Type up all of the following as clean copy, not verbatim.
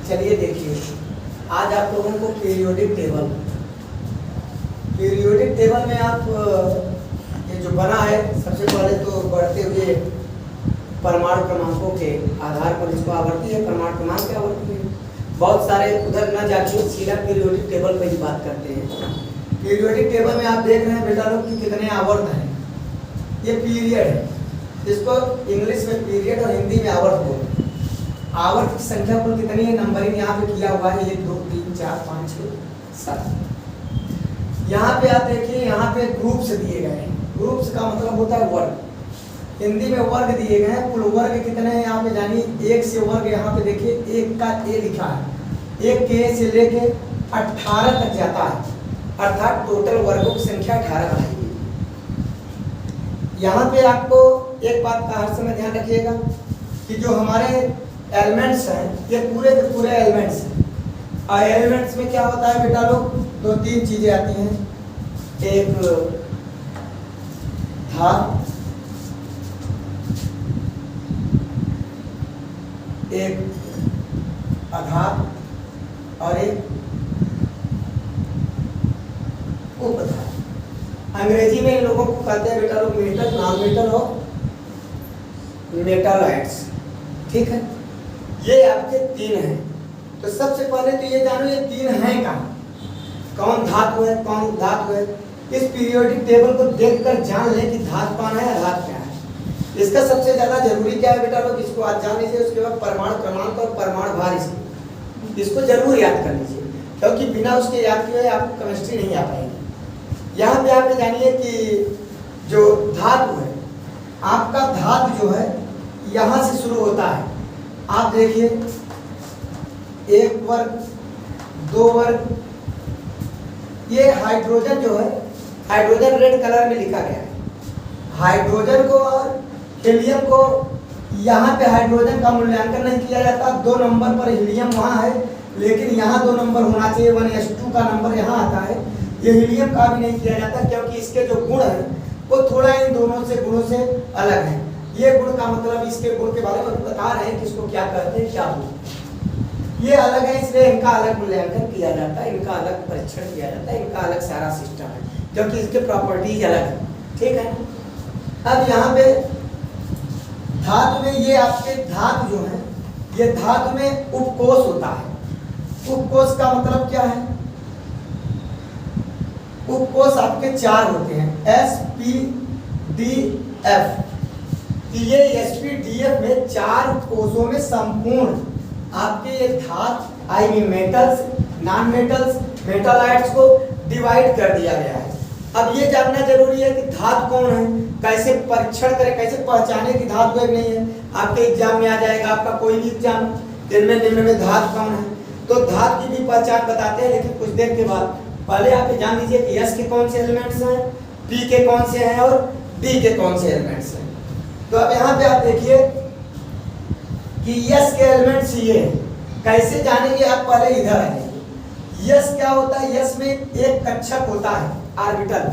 चलिए देखिए, आज आप लोगों को पीरियोडिक टेबल में आप ये जो बना है, सबसे पहले तो बढ़ते हुए परमाणु क्रमांकों के आधार पर इसको आवर्ती है, परमाणु क्रमांक की आवर्ती है। बहुत सारे उधर न जाके सीधा पीरियोडिक टेबल पर ही बात करते हैं। पीरियोडिक टेबल में आप देख रहे हैं बेटा लोग कि कितने आवर्त हैं। ये पीरियड है, इसको इंग्लिश में पीरियड और हिंदी में आवर्त बोलते हैं। आवर्त की संख्या कुल कितनी है, नंबरिंग यहाँ पे किया हुआ है, 1 2 3 4 5 6 7। यहाँ पे आप देखिए, यहाँ पे ग्रुप्स दिए गए हैं। ग्रुप्स का मतलब होता है वर्ग। हिंदी में वर्ग दिए गए हैं। कुल वर्ग कितने हैं यहाँ पे जानिए, 1 से वर्ग यहाँ पे देखिए 1 का ए लिखा है। 1 के से लेके 18 तक जाता है, अर्थात टोटल वर्गों की संख्या 18 आएगी। यहाँ पे आपको एक बात का हर समय ध्यान रखिएगा कि जो हमारे एलिमेंट्स हैं, ये पूरे के पूरे एलिमेंट्स हैं। और एलिमेंट्स में क्या होता है बेटा लोग, 2-3 चीजें आती हैं। एक धातु, एक अधातु और एक उपधातु। अंग्रेजी में इन लोगों को कहते हैं बेटा लोग मेटल, नॉन मेटल और मेटालॉइड्स। ठीक है, ये आपके 3 हैं। तो सबसे पहले तो ये जानो ये 3 हैं कहाँ, कौन धातु है, कौन उपधातु है। इस पीरियोडिक टेबल को देखकर जान लें कि धातु कौन है, अधातु क्या है। इसका सबसे ज्यादा जरूरी क्या है बेटा लोग, इसको आज जान लीजिए। उसके बाद परमाणु क्रमांक और परमाणु भार, इसको जरूर याद कर लीजिए, क्योंकि बिना उसके याद किए आपको केमिस्ट्री नहीं आ पाएगी। यहाँ पे आप जानिए कि जो धातु है, आपका धातु जो है यहाँ से शुरू होता है। आप देखिए 1 वर्ग, 2 वर्ग, ये हाइड्रोजन जो है, हाइड्रोजन रेड कलर में लिखा गया है। हाइड्रोजन को और हीलियम को, यहाँ पे हाइड्रोजन का मूल्यांकन नहीं किया जाता। 2 नंबर पर हीलियम वहाँ है, लेकिन यहाँ 2 नंबर होना चाहिए। 1s2 का नंबर यहाँ आता है। ये हीलियम का भी नहीं किया जाता, क्योंकि इसके जो गुण है वो थोड़ा इन दोनों से गुणों से अलग है। ये गुण का मतलब, इसके गुण के बारे में बता रहे हैं कि इसको क्या कहते हैं, क्या बोलते हैं। ये अलग है, इसलिए इनका अलग मूल्यांकन किया जाता है, इनका अलग परीक्षण किया जाता है, इनका अलग सारा सिस्टम है, क्योंकि इसके प्रॉपर्टीज अलग है। ठीक है, अब यहाँ पे धातु में ये आपके धातु जो है, ये धातु में उपकोष होता है। उपकोष का मतलब क्या है, उपकोष आपके 4 होते हैं, SPDF। ये SPDF में 4 कोषों में संपूर्ण आपके ये धातु, आई mean metals, non metals, metalloids को डिवाइड कर दिया गया है। अब ये जानना जरूरी है कि धातु कौन है, कैसे परीक्षण करें, कैसे पहचाने कि धातु है नहीं है। आपके एग्जाम में आ जाएगा, आपका कोई भी एग्जाम, जिनमें निम्न में धातु कौन है, तो धातु की भी पहचान बताते हैं। लेकिन कुछ देर के बाद पहले आप जान लीजिए कि S के कौन से एलिमेंट्स हैं, P के कौन से हैं और D के कौन से एलिमेंट्स हैं। तो अब यहाँ पे आप देखिए कि S के एलिमेंट्स ये कैसे जानेंगे, आप पहले इधर आएंगे। S क्या होता है, S में एक कक्षक होता है, ऑर्बिटल,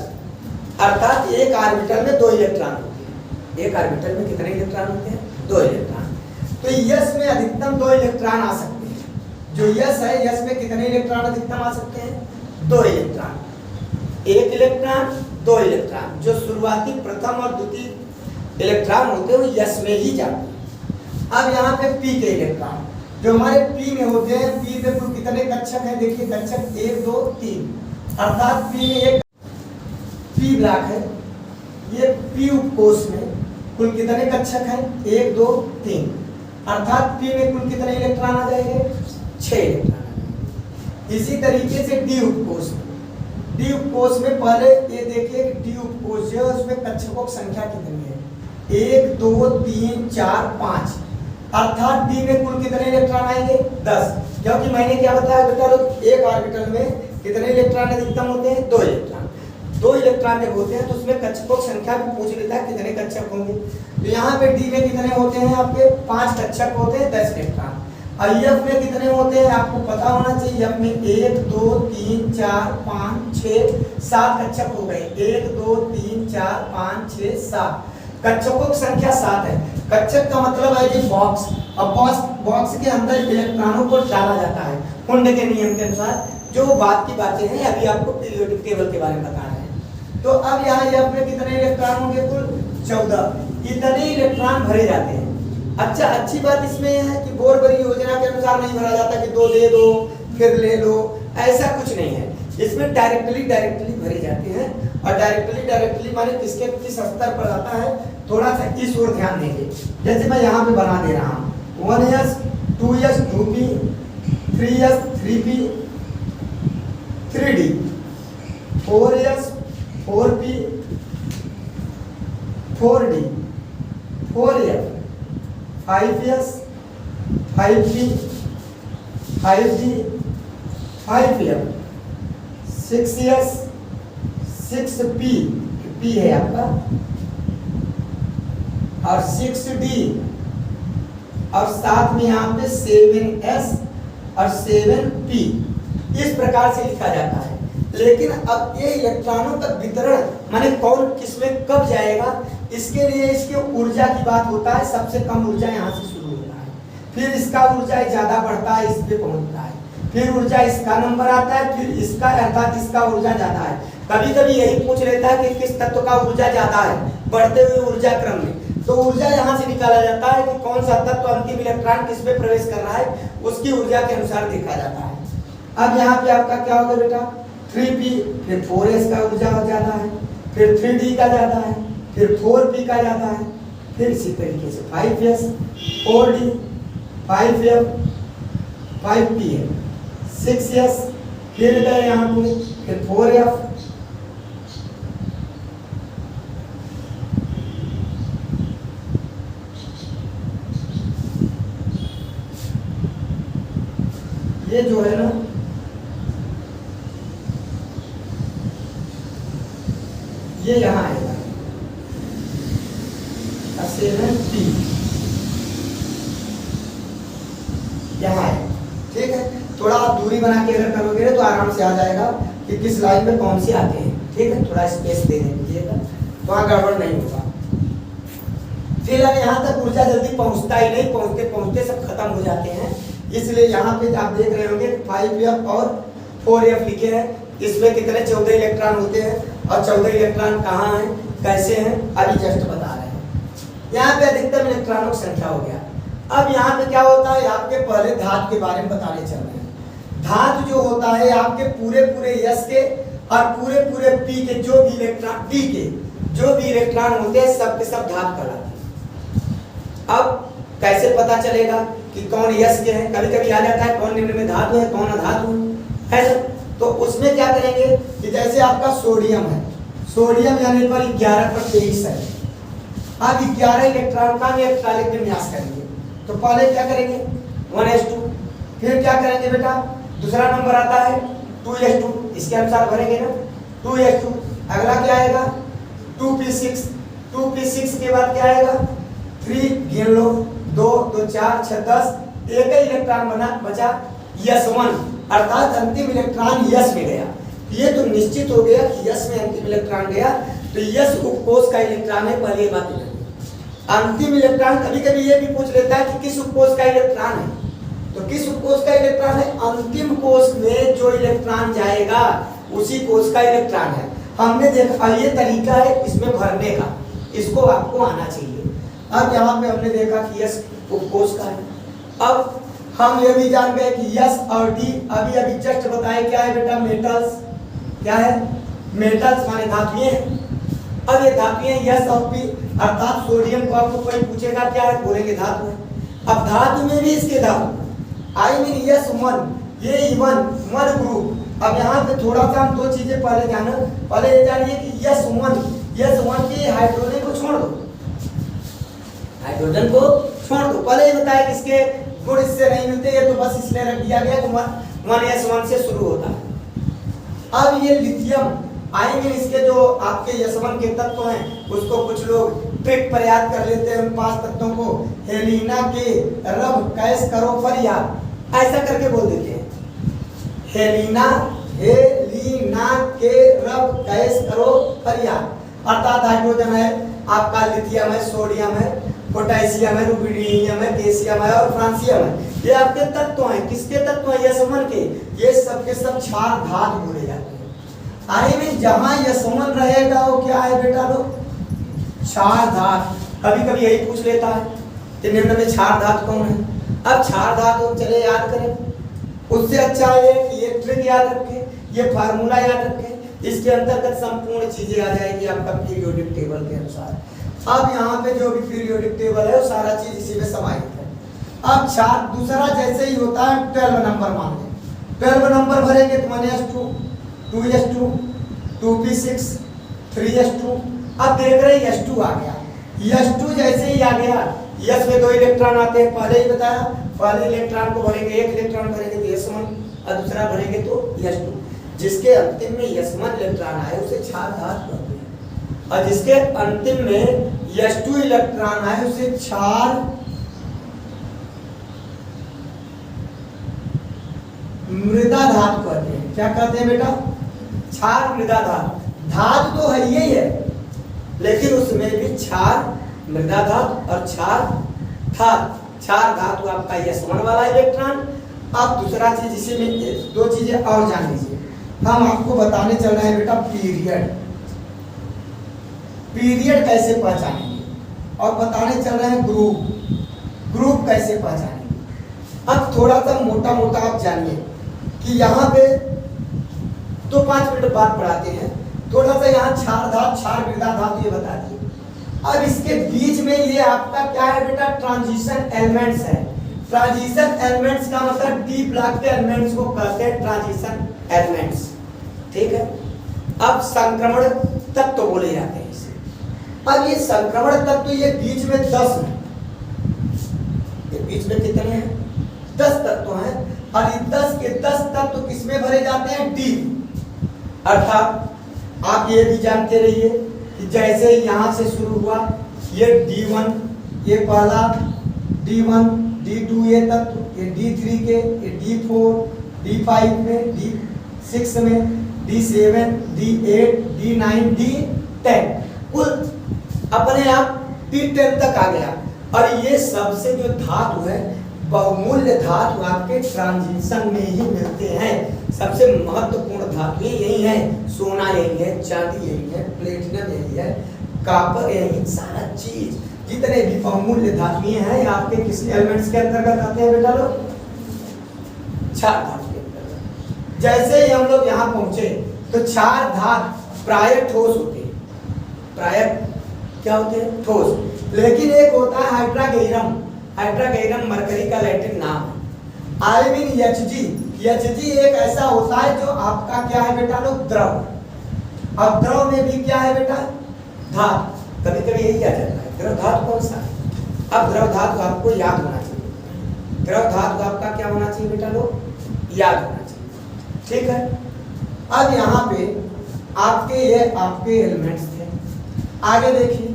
अर्थात एक ऑर्बिटल में 2 इलेक्ट्रॉन होते हैं। एक ऑर्बिटल में कितने इलेक्ट्रॉन होते हैं, 2 इलेक्ट्रॉन। तो S में अधिकतम 2 इलेक्ट्रॉन आ सकते हैं। जो S है, S में कितने इलेक्ट्रॉन अधिकतम आ सकते हैं, 2 इलेक्ट्रॉन। 1 इलेक्ट्रॉन, 2 इलेक्ट्रॉन, जो शुरुआती प्रथम और द्वितीय इलेक्ट्रॉन होते हैं वो S में ही जाते हैं। अब यहाँ पे P के इलेक्ट्रॉन जो हमारे P में होते हैं, P में कुल कितने कक्षक हैं, देखिए कक्षक 1 2 3, अर्थात P में एक P ब्लॉक है। ये P उपकोष में कुल कितने कक्षक हैं, 1 2 3, अर्थात P में कुल कितने इलेक्ट्रॉन आ जाएंगे, 6 इलेक्ट्रॉन। इसी तरीके से D उपकोष में, D उपकोष में पहले ये देखिए कि D उपकोष जो है उसमें कक्षकों की संख्या कितनी है, 1 2 3 4 5, अर्थात D में कुल कितने इलेक्ट्रॉन आएंगे, 10। क्योंकि मैंने क्या बताया बेटा लोग, एक ऑर्बिटल में कितने इलेक्ट्रॉन अधिकतम होते हैं, 2 इलेक्ट्रॉन। 2 इलेक्ट्रॉन जब होते हैं तो उसमें कक्षकों की संख्या भी पूछ लेता है कितने कक्षक होंगे। तो यहाँ पे D में कितने होते हैं, आपके 5 कक्षक होते हैं, 10 इलेक्ट्रॉन। और F में कितने होते हैं आपको पता होना चाहिए। F में 1 2 3 4 5 6 7 कक्षक हो गए, 1 2 3 4 5 6 7 कक्षकों की संख्या 7 है। कक्षक का मतलब है कि बॉक्स, अब बॉक्स के अंदर इलेक्ट्रॉनों को डाला जाता है कुंड के नियम के अनुसार। जो बात की बातें हैं अभी आपको पीरियोडिक टेबल के बारे में बता रहे हैं। तो अब यहाँ ये अपने कितने इलेक्ट्रॉन होंगे? कुल 14। इतने इलेक्ट्रॉन भरे जाते हैं। अच्छा, अच्छी बात इसमें है कि बोरबरी योजना के अनुसार नहीं भरा जाता कि 2 दे दो फिर ले लो, ऐसा कुछ नहीं है। इसमें डायरेक्टली भरे जाते हैं। और डायरेक्टली माने किसके किस स्तर पर आता है, थोड़ा सा इस ओर ध्यान देंगे। जैसे मैं यहाँ पे बना दे रहा हूँ 1s 2s 2p 3s 3p 3d 4s 4p 4d 4f 5s 5p 5d 5f 6s 6p p है आपका और 6d और साथ में यहाँ पे 7s और 7p इस प्रकार से लिखा जाता है। लेकिन अब ये इलेक्ट्रॉनों का वितरण माने कौन किसमें कब जाएगा, इसके लिए इसकी ऊर्जा की बात होता है। सबसे कम ऊर्जा यहाँ से शुरू होता है, फिर इसका ऊर्जा ज्यादा बढ़ता है, इस पे पहुंचता है, फिर ऊर्जा इसका नंबर आता है, फिर इसका अर्थात इसका ऊर्जा ज्यादा है। कभी कभी यही पूछ लेता है कि किस तत्व का ऊर्जा ज्यादा है बढ़ते हुए ऊर्जा क्रम में, तो ऊर्जा यहाँ से निकाला जाता है कि कौन सा तत्व अंतिम इलेक्ट्रॉन किस पे प्रवेश कर रहा है, उसकी ऊर्जा के अनुसार देखा जाता है। अब यहाँ पे आपका क्या होगा बेटा, 3p फिर 4s का ऊर्जा ज्यादा है, फिर 3d का ज्यादा है, फिर 4p का ज्यादा है, फिर इसी तरीके से 5s 4d 5f 5p है 6s फिर गए यहाँ पे फिर 4f ये जो है ना ये यहाँ आएगा 7p यहाँ है। ठीक है, थोड़ा आप दूरी बना के अगर करोगे तो आराम से आ जाएगा कि किस लाइन में कौन से आते हैं। ठीक है, थोड़ा स्पेस दे दीजिएगा तो वहाँ गड़बड़ नहीं होगा। फिलहाल यहाँ तक ऊर्जा जल्दी पहुँचता ही नहीं, पहुँचते पहुँचते सब खत्म हो जाते हैं। इसलिए यहाँ पे आप देख रहे होंगे 5f और 4f लिखे हैं। इसमें कितने 14 इलेक्ट्रॉन होते हैं और 14 इलेक्ट्रॉन कहाँ हैं कैसे हैं अभी जस्ट बता रहे हैं। यहाँ पे अधिकतम इलेक्ट्रॉनों की संख्या हो गया। अब यहाँ पे क्या होता है, आपके पहले धातु के बारे में बताने चल रहे हैं। धातु जो होता है आपके पूरे पूरे यस के और पूरे पूरे पी के जो भी इलेक्ट्रॉन डी के जो भी इलेक्ट्रॉन होते हैं सब के सब धातु कहलाते हैं। अब कैसे पता चलेगा कि कौन यस के हैं, कभी कभी आ जाता है कौन निम्न में धातु है कौन अधातु है। तो उसमें क्या करेंगे कि जैसे आपका सोडियम है, सोडियम यानी पर 11 पर 23 है। अब 11 इलेक्ट्रॉन का इलेक्ट्रॉनिक विन्यास करेंगे। तो पहले क्या करेंगे 1s2, फिर क्या करेंगे बेटा दूसरा नंबर आता है 2s2, इसके अनुसार भरेंगे ना 2s2। अगला क्या आएगा 2p6, 2p6 के बाद क्या आएगा 3 गिन लो 2 2 4 6 10, एक ही इलेक्ट्रॉन बना बचा s1 अर्थात अंतिम इलेक्ट्रॉन यस में गया। ये तो निश्चित हो गया कि यस में अंतिम इलेक्ट्रॉन गया, तो यस उपकोष का इलेक्ट्रॉन है। पहले बात है अंतिम इलेक्ट्रॉन कभी कभी ये भी पूछ लेता है कि किस उपकोष का इलेक्ट्रॉन है, तो किस उपकोष का इलेक्ट्रॉन है, अंतिम कोष में जो इलेक्ट्रॉन जाएगा उसी कोष का इलेक्ट्रॉन है। हमने देखा ये तरीका है इसमें भरने का, इसको आपको आना चाहिए। अब यहाँ पे हमने देखा कि यस उपकोष का है। अब हम ये भी जान गए कि यस और डी अभी अभी जस्ट बताए क्या है बेटा मेटल्स, क्या है मेटल्स माने धातुएं। अब ये धातुएं यस और पी अर्थात सोडियम को आपको कोई पूछेगा क्या है बोलेंगे धातु है। अब धातु में भी इसके धातु आई मीन यस वन ये वन ग्रुप। अब यहाँ पे थोड़ा सा हम दो चीजें पहले जाना, पहले ये जानिए कि यस वन के हाइड्रोजन को छोड़ दो, हाइड्रोजन को छोड़ दो। पहले ये बताया कि इसके गुण इससे नहीं मिलते, ये तो बस इसलिए रख दिया गया कि 1s1 से शुरू होता है। अब ये लिथियम आई मीन इसके जो आपके यस1 के तत्व हैं उसको कुछ लोग ट्रिक पर याद कर लेते हैं। 5 तत्वों को हेलिना के रब कैस करो पर याद ऐसा करके बोल देते हैं। हेलिना के रब कैस करो पर याद अर्थात हाइड्रोजन है आपका, लिथियम है, सोडियम है पोटेशियम है, रुबिडियम है, कैल्शियम है और फ्रांसियम है। ये आपके तत्व हैं। किसके तत्व हैं? यशमन के। ये सब के सब क्षार धातु बोले जाते हैं। आई मीन जहां यशमन रहेगा वो क्या है बेटा लोग? क्षार धातु। कभी कभी यही पूछ लेता है कि निम्न में क्षार धातु कौन है। अब क्षार धातु हम चले याद करें, उससे अच्छा है कि ये ट्रिक याद रखें, ये फार्मूला याद रखें, इसके अंतर्गत संपूर्ण चीजें आ जाएगी आपका पीरियोडिक टेबल के अनुसार। अब यहाँ पे जो भी पीरियोडिक टेबल है वो सारा चीज इसी में समाहित है। अब क्षार दूसरा जैसे ही होता है 12 नंबर मान लें, 12 नंबर भरेंगे तो 1s2, 2s2, 2p6, 3s2। अब देख रहे हैं s2 आ गया। s2 जैसे ही आ गया, s में 2 इलेक्ट्रॉन आते हैं, पहले ही बताया। पहले इलेक्ट्रॉन को भरेंगे, एक इलेक्ट्रॉन भरेंगे तो यशमन और दूसरा भरेंगे तो s2। जिसके अंतिम में यशमन इलेक्ट्रॉन आए उसे क्षार धातु कहते हैं, और जिसके अंतिम में s2 इलेक्ट्रॉन आए उसे क्षार मृदा धातु कहते हैं। क्या कहते हैं बेटा? क्षार मृदा धातु। धातु तो है यही है, लेकिन उसमें भी क्षार मृदा धातु और क्षार धातु। क्षार धातु आपका यशमन वाला इलेक्ट्रॉन। अब दूसरा चीज इसी में 2 चीजें और जान लीजिए। हम आपको बताने चल रहे हैं बेटा पीरियड। पीरियड कैसे पहचानेंगे, और बताने चल रहे हैं ग्रुप। ग्रुप कैसे पहचानेंगे। अब थोड़ा सा मोटा मोटा आप जानिए कि यहाँ पे तो 5 मिनट बाद पढ़ाते हैं। थोड़ा सा यहाँ क्षार धातु, क्षार मृदा धातु ये बता दिए। अब इसके बीच में ये आपका क्या है बेटा? ट्रांजिशन एलिमेंट्स है। ट्रांजिशन एलिमेंट्स का मतलब डी ब्लॉक के एलिमेंट्स को कहते हैं ट्रांजिशन एलिमेंट्स। ठीक है। अब संक्रमण तत्व बोले जाते हैं इसे। अब ये संक्रमण तत्व ये बीच में 10 है। ये बीच में कितने हैं? 10 तत्व हैं, और ये 10 के 10 तत्व किसमें भरे जाते हैं? डी। अर्थात आप ये भी जानते रहिए कि जैसे यहाँ से शुरू हुआ ये D1, ये पहला D1, D2 ये तत्व, ये D3 के, ये D4, D5 में, D6 में, D7, D8, D9, D10, कुल अपने आप D10 तक आ गया। और ये सबसे जो धातु है बहुमूल्य धातु आपके ट्रांजिशन में ही मिलते हैं। सबसे महत्वपूर्ण धातु यही है। सोना यही है, चांदी यही है, प्लेटिनम यही है, कॉपर यही, सारा चीज जितने भी बहुमूल्य धातुएं हैं आपके किस एलिमेंट्स के अंतर्गत आते हैं बेटा लोग? क्षार धातु के अंतर्गत। जैसे ही हम लोग यहाँ पहुंचे तो क्षार धातु प्राय ठोस होते हैं। प्राय क्या होते हैं? ठोस। लेकिन एक होता है हाइड्रागेरम। हाइड्रागेरम मरकरी का लैटिन नाम है। I mean Hg। Hg एक ऐसा होता है जो आपका क्या है बेटा लोग? द्रव। अब द्रव में भी क्या है बेटा? धातु। कभी कभी यही आ जाता है द्रव धातु कौन सा है? अब द्रव धातु आपको याद होना चाहिए। द्रव धातु आपका क्या होना चाहिए बेटा लोग? याद होना चाहिए। ठीक है। अब यहाँ पे आपके ये आपके एलिमेंट्स थे। आगे देखिए,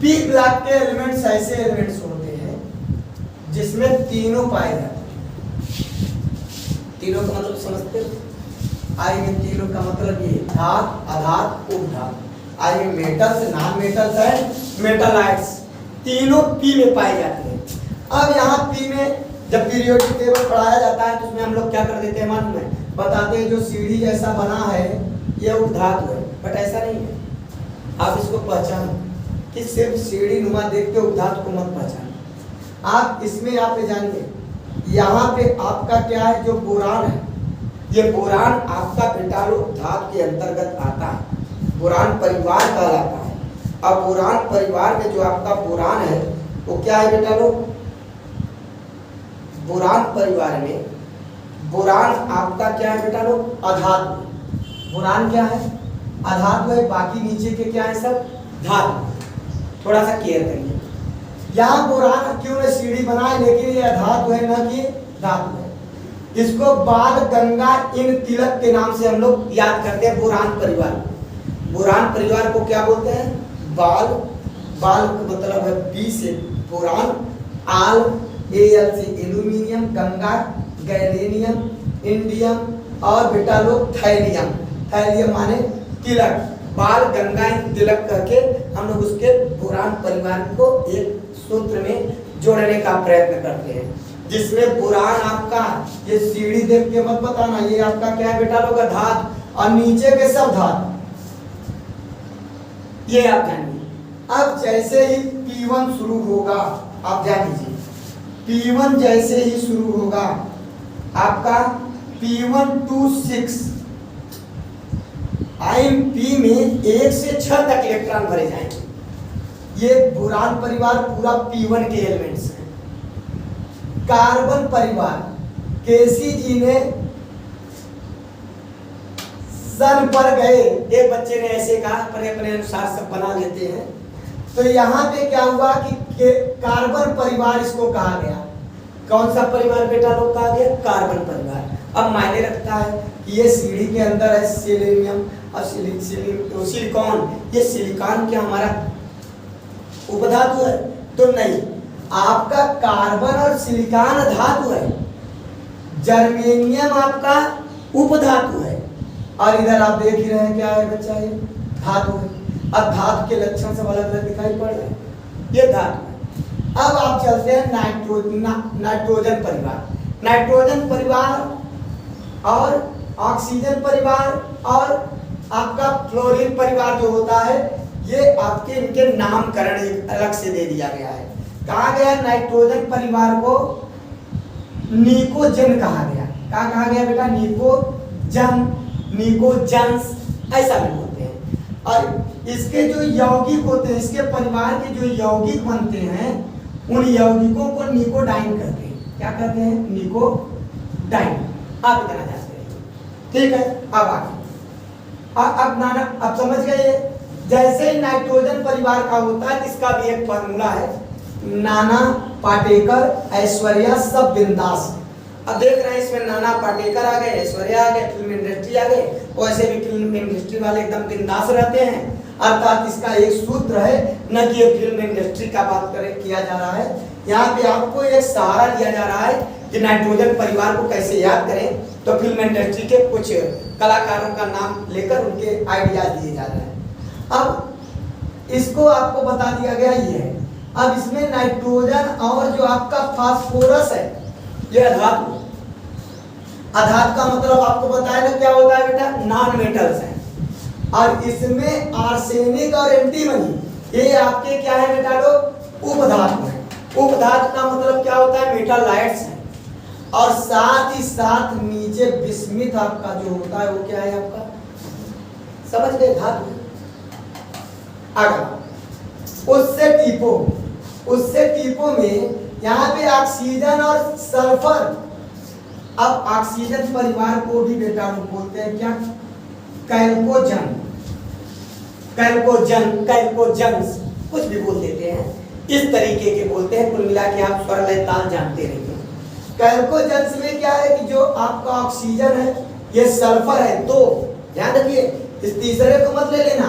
पी ब्लॉक के एलिमेंट्स ऐसे एलिमेंट्स होते हैं जिसमें तीनों पाए जाते हैं। तीनों का मतलब समझते हो? आई मीन तीनों का मतलब ये धात, आधात, उपधात। I mean metals, non metals and metalloids, तीनों पी में पाए जाते हैं। अब यहाँ पी में जब पीरियोडिक टेबल पढ़ाया जाता है तो उसमें हम लोग क्या कर देते हैं मालूम है? बताते हैं जो सीढ़ी जैसा बना है ये उपधातु है, बट ऐसा नहीं है। आप इसको पहचानो कि सिर्फ सीढ़ी नुमा देख के उपधातु को मत पहचानो। आप इसमें आप जानिए यहाँ पे आपका क्या है? जो बोरान है, ये बोरान आपका बेटा लोग धातु के अंतर्गत आता है। बोरान परिवार कहलाता है। अब बोरान परिवार में जो आपका बोरान है वो क्या है बेटा लोग? बोरान परिवार में बोरान आपका क्या है बेटा लोग? अधातु। बोरान क्या है? अधातु है। बाकी नीचे के क्या है? सब धातु। थोड़ा सा केयर करिए। यहाँ बोरान क्यों ने सीढ़ी बनाए, लेकिन ये अधातु है न कि धातु है। इसको बाल गंगा इन तिलक के नाम से हम लोग याद करते हैं। बोरान परिवार, बोरान परिवार को क्या बोलते हैं? बाल। बाल का मतलब है बी से बोरान, आल एल से एल्यूमिनियम, गंगा गैलेनियम, इंडियम और बेटा लोग थैलियम। थैलियम माने तिलक। बाल गंगा इन तिलक करके हम लोग उसके बोरान परिवार को एक सूत्र में जोड़ने का प्रयत्न करते हैं, जिसमें बोरान आपका, ये सीढ़ी देख के मत बताना, ये आपका क्या है बेटा लोग, धातु, और नीचे के सब धातु, ये आप जानिए। अब जैसे ही P1 शुरू होगा, आप जान लीजिए, P1 जैसे ही शुरू होगा आपका P1 to 6 P में 1 से 6 तक इलेक्ट्रॉन भरे जाएंगे। ये बोरान परिवार पूरा P1 के एलिमेंट्स हैं। कार्बन परिवार, केसी जी ने सन पर गए, एक बच्चे ने ऐसे कहा, अपने अपने अनुसार सब बना लेते हैं। तो यहाँ पे क्या हुआ कि कार्बन परिवार इसको कहा गया। कौन सा परिवार बेटा लोग कहा गया? कार्बन परिवार। अब मायने रखता है कि ये सीढ़ी के अंदर है सेलेनियम और सिलिकॉन, ये सिलिकॉन क्या हमारा उपधातु है? तो नहीं, आपका कार्बन और सिलिकॉन धातु है, जर्मेनियम आपका उपधातु है, और इधर आप देख ही रहे हैं क्या है बच्चा, ये धातु है। अब धातु के लक्षण सब अलग अलग दिखाई पड़ रहे हैं, ये धातु है। अब आप चलते हैं नाइट्रोजन परिवार। नाइट्रोजन परिवार और ऑक्सीजन परिवार और आपका फ्लोरीन परिवार जो होता है, ये आपके इनके नामकरण एक अलग से दे दिया गया है। कहा गया नाइट्रोजन परिवार को निकोजन कहा गया। क्या कहा गया बेटा? निकोजन, निकोजन्स ऐसा भी बोलते हैं। और इसके जो यौगिक होते हैं, इसके परिवार के जो यौगिक बनते हैं, उन यौगिकों को निकोडाइन कहते हैं। क्या कहते हैं? निकोडाइन। आप इतना जानते हैं, ठीक है। अब आगे अब समझ गए। जैसे ही नाइट्रोजन परिवार का होता है, इसका भी एक फॉर्मूला है, नाना पाटेकर, ऐश्वर्या, सब बिंदास। अब देख रहे हैं इसमें नाना पाटेकर आ गए, ऐश्वर्या आ गए, फिल्म इंडस्ट्री आ गए। वैसे भी फिल्म इंडस्ट्री वाले एकदम बिंदास रहते हैं, अर्थात इसका एक सूत्र है, न कि फिल्म इंडस्ट्री का बात किया जा रहा है। यहाँ पे आपको एक सहारा दिया जा रहा है कि नाइट्रोजन परिवार को कैसे याद करें। तो फिल्म इंडस्ट्री के कुछ कलाकारों का नाम लेकर उनके आइडियाज दिए जा रहे हैं। अब इसको आपको बता दिया गया ये है। अब इसमें नाइट्रोजन और जो आपका फास्फोरस है, ये अधातु। अधातु का मतलब आपको बताया ना क्या होता है बेटा? नॉन मेटल्स है। और इसमें आर्सेनिक और एंटीमनी, ये आपके क्या है बेटा लोग? उपधातु है। उपधातु का मतलब क्या होता है? मेटालाइट्स है। और साथ ही साथ नीचे बिस्मिथ आपका जो होता है वो क्या है आपका? समझ गए? धातु। अगर उससे टीपो में यहाँ पे ऑक्सीजन और सल्फर। अब ऑक्सीजन परिवार को भी बेटा लोग बोलते हैं क्या? कैल्कोजन, कैल्कोजन्स, कुछ भी बोल देते हैं, इस तरीके के बोलते हैं। कुल मिला के आप स्वर लय ताल जानते रहिए। कैल्कोजन्स में क्या है कि जो आपका ऑक्सीजन है, ये सल्फर है, दो। ध्यान रखिए, इस तीसरे को मत ले लेना।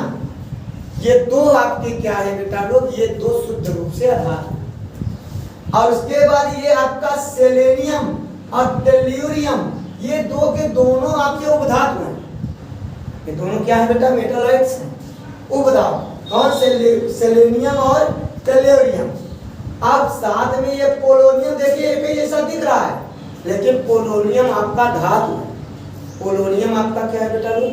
ये दो आपके क्या है बेटा लोग? ये दो शुद्ध रूप से आधार। और उसके बाद ये आपका सेलेनियम और टेल्यूरियम, ये दो के दोनों आपके उपधातु हैं। ये दोनों क्या है बेटा? मेटालाइट्स हैं, उपधातु। कौन? सेलेनियम और टेल्यूरियम। अब साथ में ये पोलोनियम, देखिए एक ही जैसा दिख रहा है, लेकिन पोलोनियम आपका धातु है। पोलोनियम आपका क्या है बेटा लोग?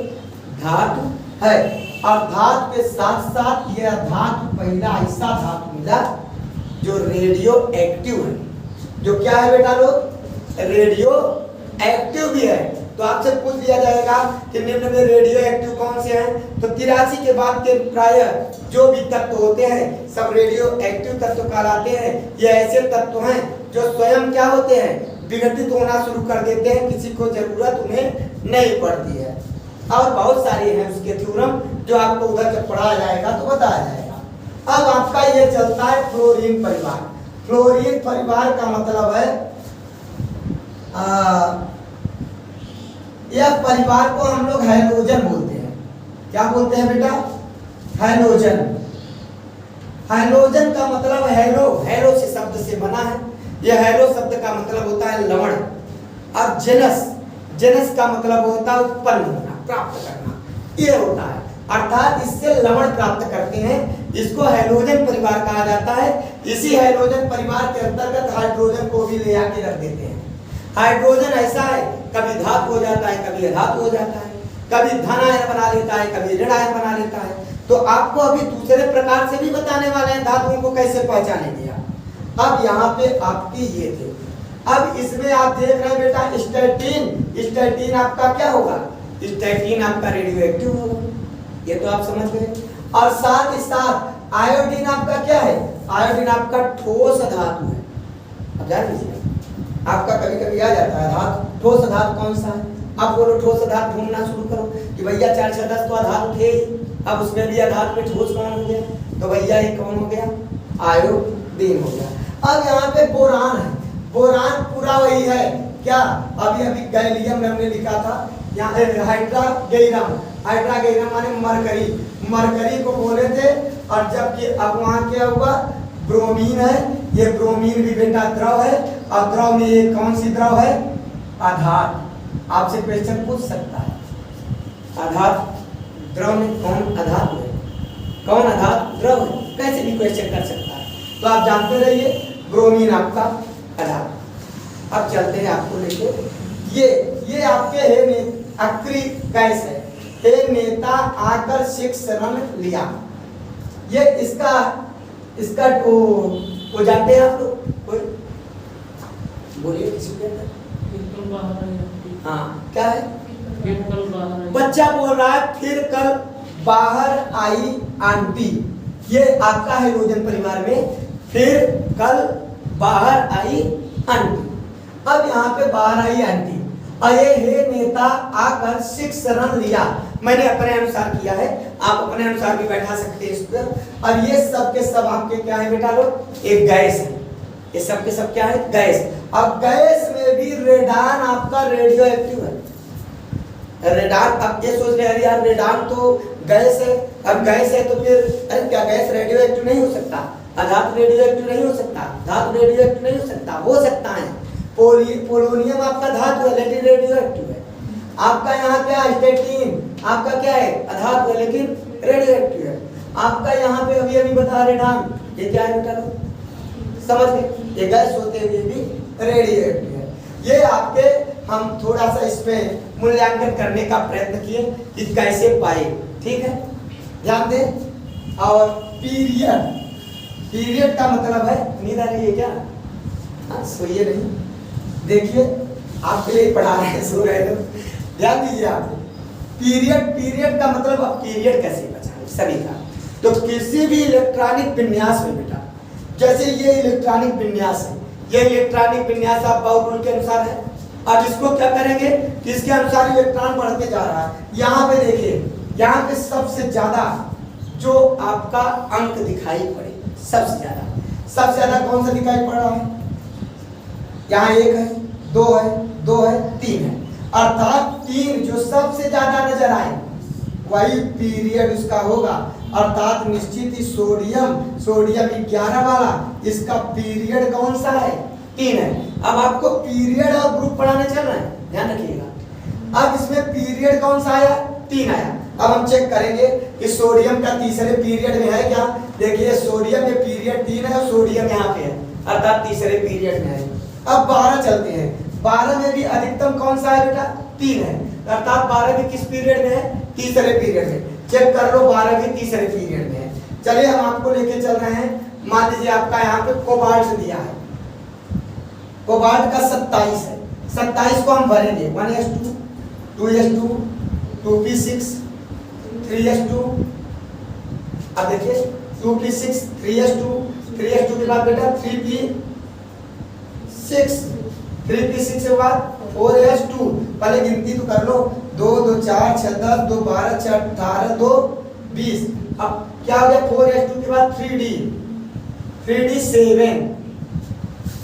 धातु है। और धातु के साथ साथ यह धातु पहला ऐसा धातु मिला जो रेडियो एक्टिव है। जो क्या है बेटा लोग? रेडियो एक्टिव भी है। तो आपसे पूछ लिया जाएगा कि निम्न में रेडियो एक्टिव कौन से हैं? तो 83 के बाद के प्राय जो भी तत्व होते हैं सब रेडियो एक्टिव तत्व कहलाते हैं। ये ऐसे तत्व हैं जो स्वयं क्या होते हैं? विघटित होना शुरू कर देते हैं, किसी को जरूरत उन्हें नहीं पड़ती है। और बहुत सारे हैं उसके थ्योरम, जो आपको उधर जब पढ़ाया जाएगा तो बताया जाएगा। अब आपका ये चलता है फ्लोरीन परिवार। फ्लोरीन परिवार का मतलब है यह परिवार को हम लोग हैलोजन बोलते हैं। क्या बोलते हैं बेटा? हैलोजन। हैलोजन का मतलब हैलो, हैलो से शब्द से बना है। यह हैलो शब्द का मतलब होता है लवण। और जेनस, जेनस का मतलब होता है उत्पन्न होना, प्राप्त करना, ये होता है। अर्थात इससे लवण प्राप्त करते हैं। इसको हैलोजन परिवार कहा जाता है। इसी हाइड्रोजन परिवार के अंतर्गत हाइड्रोजन को भी ले आके रख देते हैं। हाइड्रोजन ऐसा है, कभी धातु हो जाता है, कभी अधातु हो जाता है, कभी धन आयन बना लेता है, कभी ऋण आयन बना लेता है। तो आपको अभी दूसरे प्रकार से भी बताने वाले हैं धातुओं को कैसे पहचानेंगे आप। अब यहाँ पे आपकी ये थे, अब इसमें आप देख रहे हैं बेटा स्टैटिन। स्टैटिन आपका क्या होगा? स्टैटिन आपका रेडियो एक्टिव होगा, ये तो आप समझ गए। और साथ ही साथ आयोडीन आपका क्या है? आयोडीन आपका ठोस धातु है। अब जान लीजिए, आपका कभी कभी आ जाता है धातु, ठोस धातु कौन सा है? आप बोलो ठोस धातु ढूंढना शुरू करो कि भैया 4 6 10 तो धातु थे ही, अब उसमें भी धातु में ठोस कौन हो गया? तो भैया ये कौन हो गया? आयोडीन हो गया। अब यहाँ पे बोरान है, बोरान पूरा वही है क्या? अभी अभी गैलियम हमने लिखा था, यहाँ हाइड्रागेरियम, हाइड्रागेरियम माने मरकरी, मरकरी को बोले थे। और जबकि अब वहाँ क्या हुआ? ब्रोमीन है, ये ब्रोमीन भी बेटा द्रव है, और द्रव में ये कौन सी द्रव है? आधार। आपसे क्वेश्चन पूछ सकता है, आधार द्रव में कौन आधार है? कौन आधार द्रव है? कैसे भी क्वेश्चन कर सकता है। तो आप जानते रहिए ब्रोमीन आपका आधार। अब चलते हैं आपको लेके, ये आपके है अक्री गैस है, हे नेता आकर 6 रन लिया। ये इसका वो जानते हैं आप लोग? कोई बोलिए किसी के अंदर? हाँ क्या है? बच्चा बोल रहा है फिर कल बाहर आई आंटी। ये आपका हाइड्रोजन परिवार में फिर कल बाहर आई आंटी। अब यहाँ पे बाहर आई आंटी, अये हे नेता आकर 6 रन लिया। मैंने अपने अनुसार किया है, आप अपने अनुसार भी बैठा सकते हैं इस पर। और ये सब के सब आपके क्या है बेटा लोग? एक गैस है, ये सब के सब क्या है? गैस। अब गैस में भी रेडान आपका रेडियो एक्टिव है। रेडान, अब ये सोच रहे यार रेडान तो गैस है, अब गैस है तो फिर अरे क्या गैस रेडियो एक्टिव नहीं हो सकता? धातु रेडियो एक्टिव नहीं हो सकता? धातु रेडियो एक्टिव नहीं हो सकता? हो सकता है। पोलोनियम आपका धातु है लेकिन रेडियो एक्टिव है। आपका यहाँ क्या स्टैटिन आपका क्या है? अधातु है लेकिन रेडियो एक्टिव है। आपका यहाँ पे अभी अभी बता रेडान, ये क्या है बेटा? समझ गए? ये गैस होते हुए भी रेडियो एक्टिव है। ये आपके हम थोड़ा सा इसमें मूल्यांकन करने का प्रयत्न किए कि कैसे पाए, ठीक है? ध्यान दें। और पीरियड, पीरियड का मतलब है, नींद आ रही है क्या? हाँ सोइए नहीं, देखिए आपके लिए पढ़ा रहे हैं, सो रहे लोग, ध्यान दीजिए आप। पीरियड, पीरियड का मतलब अब पीरियड कैसे बचाएं सभी का? तो किसी भी इलेक्ट्रॉनिक विन्यास में बेटा, जैसे ये इलेक्ट्रॉनिक विन्यास है, ये इलेक्ट्रॉनिक विन्यास आप बाउल रूल के अनुसार है। अब इसको क्या करेंगे कि इसके अनुसार इलेक्ट्रॉन बढ़ते जा रहा है। यहाँ पे देखिए, यहाँ पे सबसे ज्यादा जो आपका अंक दिखाई पड़े, सबसे ज्यादा कौन सा दिखाई पड़ रहा है? यहाँ 1 है, 2 है, 2 है, 3 है, अर्थात 3 जो सबसे ज्यादा नजर आए वही पीरियड उसका होगा। अर्थात निश्चित ही सोडियम 11 वाला, इसका पीरियड कौन सा है? 3 है। अब आपको पीरियड और ग्रुप पढ़ाने चल रहे हैं, ध्यान रखिएगा। अब इसमें पीरियड कौन सा आया? 3 आया। अब हम चेक करेंगे कि सोडियम का तीसरे पीरियड में है क्या। देखिए सोडियम में पीरियड 3 है और सोडियम यहाँ पे है, अर्थात तीसरे पीरियड में है। अब 12 चलते हैं, 12 में भी अधिकतम कौन सा है बेटा? 3 है, अर्थात 12 भी किस पीरियड में है? तीसरे पीरियड में। चेक कर लो, 12 भी तीसरे पीरियड में है। चलिए हम आपको लेके चल रहे हैं, मान लीजिए आपका यहाँ पे कोबाल्ट दिया है, कोबाल्ट का 27 है, 27 को हम भरेंगे 1s2 2s2 2p6 3s2। अब देखिए 2p6 3s2 के बाद बेटा 3p6 के बाद 4s2। पहले गिनती तो कर लो, 2 2 4 6 10 2 12 6 18 2 20। अब क्या हो गया? 4s2 के बाद 3d 7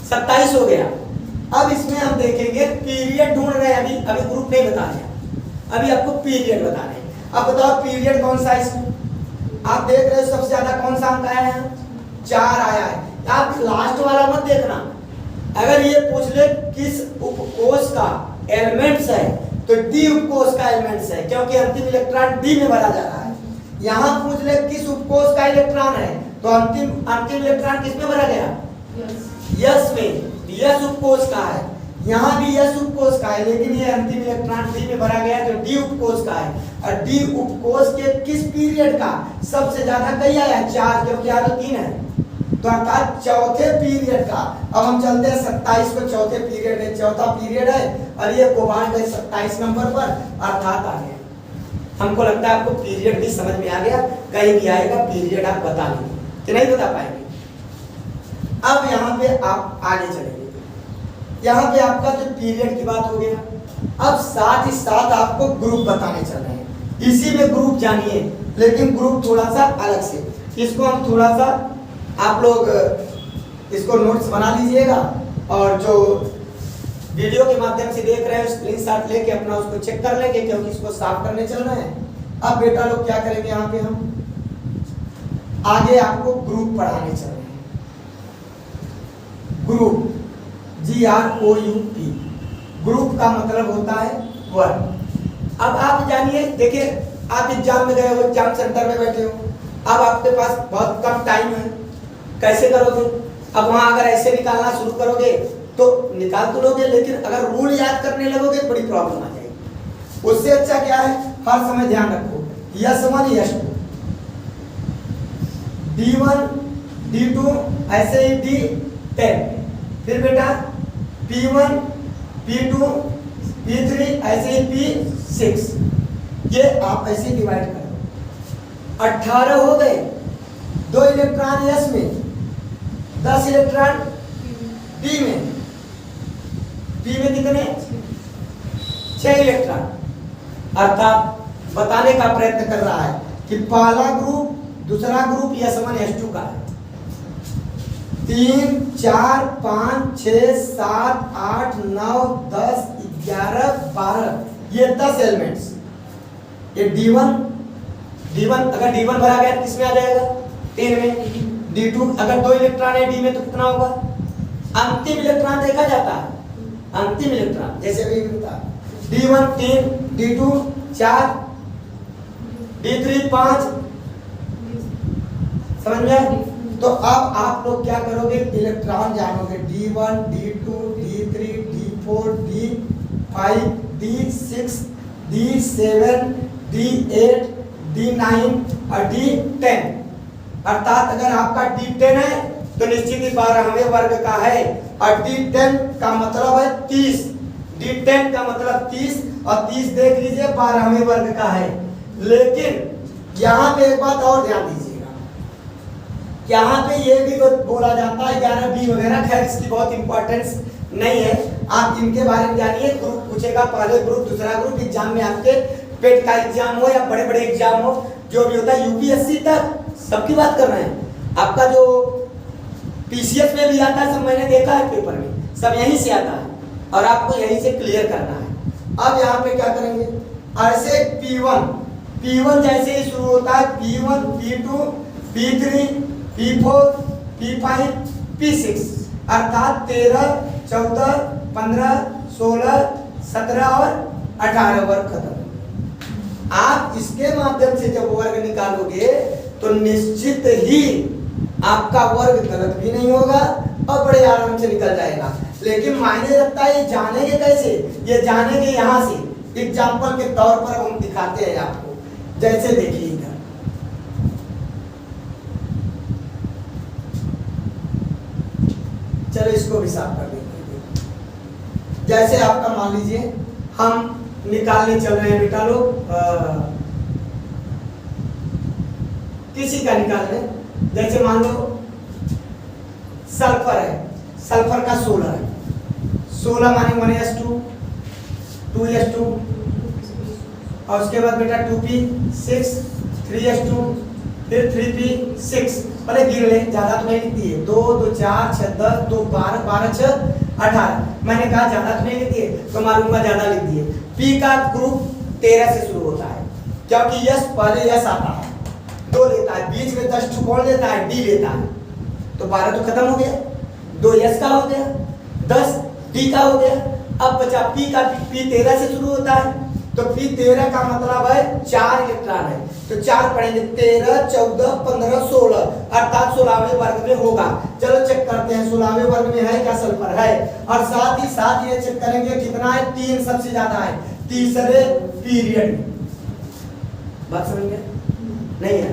27 हो गया। अब इसमें हम देखेंगे पीरियड ढूंढ रहे हैं, अभी ग्रुप नहीं बता रहे, अभी आपको पीरियड बता रहे हैं। अब बताओ पीरियड कौन सा है इसमें? आप देख रहे हो सबसे ज्यादा कौन सा अंक आया है? 4 आया है। आप लास्ट वाला मत देखना, अगर ये पूछ ले किस उपकोष का एलिमेंट्स है तो डी उपकोष का एलिमेंट्स है, क्योंकि अंतिम इलेक्ट्रॉन डी में भरा जा रहा है। यहाँ पूछ ले किस उपकोष का इलेक्ट्रॉन है तो अंतिम अंतिम इलेक्ट्रॉन किस में भरा गया? यस में। यस उपकोष का है, यहाँ भी यस उपकोष का है, लेकिन ये अंतिम इलेक्ट्रॉन डी में भरा गया तो डी उपकोष का है। और डी उपकोष के किस पीरियड का सबसे ज्यादा कई आया? 4, क्योंकि यहाँ तो 3 है, तो अर्थात चौथे पीरियड का। अब हम चलते हैं 27 को, चौथे पीरियड है, चौथा पीरियड है और ये कोबाल्ट है 27 नंबर पर, अर्थात आ गया। हमको लगता है आपको पीरियड भी समझ में आ गया, कहीं भी आएगा पीरियड आप बता लेंगे कि नहीं बता पाएंगे। अब यहाँ पे आप आगे चलेंगे, यहाँ पे आपका जो पीरियड की बात हो गया, अब साथ ही साथ आपको ग्रुप बताने चल रहे हैं। इसी में ग्रुप जानिए, लेकिन ग्रुप थोड़ा सा अलग से। इसको हम थोड़ा सा, आप लोग इसको नोट्स बना लीजिएगा और जो वीडियो के माध्यम से देख रहे हैं स्क्रीनशॉट लेके अपना उसको चेक कर लेंगे, क्योंकि इसको साफ करने चल रहे हैं। अब बेटा लोग क्या करेंगे, यहाँ पे हम आगे आपको ग्रुप पढ़ाने चल रहे हैं। ग्रुप GROUP, ग्रुप का मतलब होता है वर्ग। अब आप जानिए, देखिए आप एग्जाम में गए हो, एग्जाम सेंटर में बैठे हो, अब आपके पास बहुत कम टाइम है, कैसे करोगे? अब वहां अगर ऐसे निकालना शुरू करोगे तो निकाल तो लोगे, लेकिन अगर रूल याद करने लगोगे तो बड़ी प्रॉब्लम आ जाएगी। उससे अच्छा क्या है, हर समय ध्यान रखो, S1 S2, D1 D2 ऐसे ही D10, फिर बेटा P1 P2 P3 ऐसे ही P6, ये आप ऐसे डिवाइड करो। 18 हो गए, 2 इलेक्ट्रॉन S में, 10 इलेक्ट्रॉन P में। P में कितने? 6 इलेक्ट्रॉन। अर्थात बताने का प्रयत्न कर रहा है कि पहला ग्रुप, दूसरा ग्रुप S1 S2 का है। 3 4 5 6 7 8 9 10 11 12, ये 10 एलिमेंट्स। ये D1 अगर D1 भरा गया किस में आ जाएगा? 3 में। D2 अगर 2 इलेक्ट्रॉन है D में तो कितना होगा? अंतिम इलेक्ट्रॉन देखा जाता है, अंतिम इलेक्ट्रॉन जैसे भी होता है। D1 3, D2 4, D3 5, समझ में आया? तो अब आप लोग क्या करोगे, इलेक्ट्रॉन जानोगे, D1 D2 D3 D4 D5 D6 D7 D8 D9 और D10। अर्थात अगर आपका D10 है तो निश्चित ही 12वें वर्ग का है, और D10 का मतलब है 30, D10 का मतलब 30, और 30 देख लीजिए 12वें वर्ग का है। लेकिन यहाँ पे एक बात और ध्यान दीजिएगा, यहाँ पे ये भी बोला जाता है 11B वगैरह, खैर इसकी बहुत इंपॉर्टेंस नहीं है, आप इनके बारे में जानिए। ग्रुप पूछेगा, पहले ग्रुप दूसरा ग्रुप, एग्जाम में आपके पेट का एग्जाम हो या बड़े बड़े एग्जाम हो, जो भी होता है यूपीएससी तक सबकी बात कर रहे हैं। आपका जो पीसीएस में भी आता है, सब मैंने देखा है पेपर में, सब यहीं से आता है और आपको यहीं से क्लियर करना है। अब यहाँ पे क्या करेंगे, ऐसे P1 जैसे ही शुरू होता है, P1 P2 P3 P4 P5 P6, अर्थात 13 14 15 16 17 और 18 वर्ग खत्म। आप इसके माध्यम से जब वर्ग निकालोगे तो निश्चित ही आपका वर्ग गलत भी नहीं होगा और बड़े आराम से निकल जाएगा। लेकिन मायने रखता है ये जानेंगे कैसे, ये जानेंगे यहाँ से। एग्जाम्पल के तौर पर हम दिखाते हैं आपको, जैसे देखिए इधर चलो इसको भी साफ कर देंगे। जैसे आपका मान लीजिए हम निकालने चल रहे हैं बेटा लोग, किसी का निकाल रहे, जैसे मान लो सल्फर है, सल्फर का 16 है, 16 माने 1s2 2s2 और उसके बाद बेटा 2p6 3s2 फिर 3p6। पहले गिर ले, ज्यादा तो नहीं लिख दिए, 2 2 4 6 10 2 12 12 6 18, मैंने कहा ज्यादा तो नहीं लिख दिए तो मालूंगा ज्यादा लिख दिए। p का ग्रुप 13 से शुरू होता है, क्योंकि यस पहले यस आता है, 2 लेता है, बीच में 10 कौन लेता है, डी लेता है, तो 12 तो खत्म हो गया, 2 यस का हो गया, 10 डी का हो गया। अब बचा p का, p 13 से शुरू होता है, तो P13 का मतलब है 4 इलेक्ट्रॉन है, तो 4 पढ़ेंगे 13 14 15 16 अर्थात 16वें वर्ग में होगा। चलो चेक करते हैं 16वें वर्ग में है क्या सल्फर है, और साथ ही साथ ये चेक करेंगे कितना है, 3 सबसे ज्यादा है तीसरे पीरियड में। बात समझ गए नहीं है?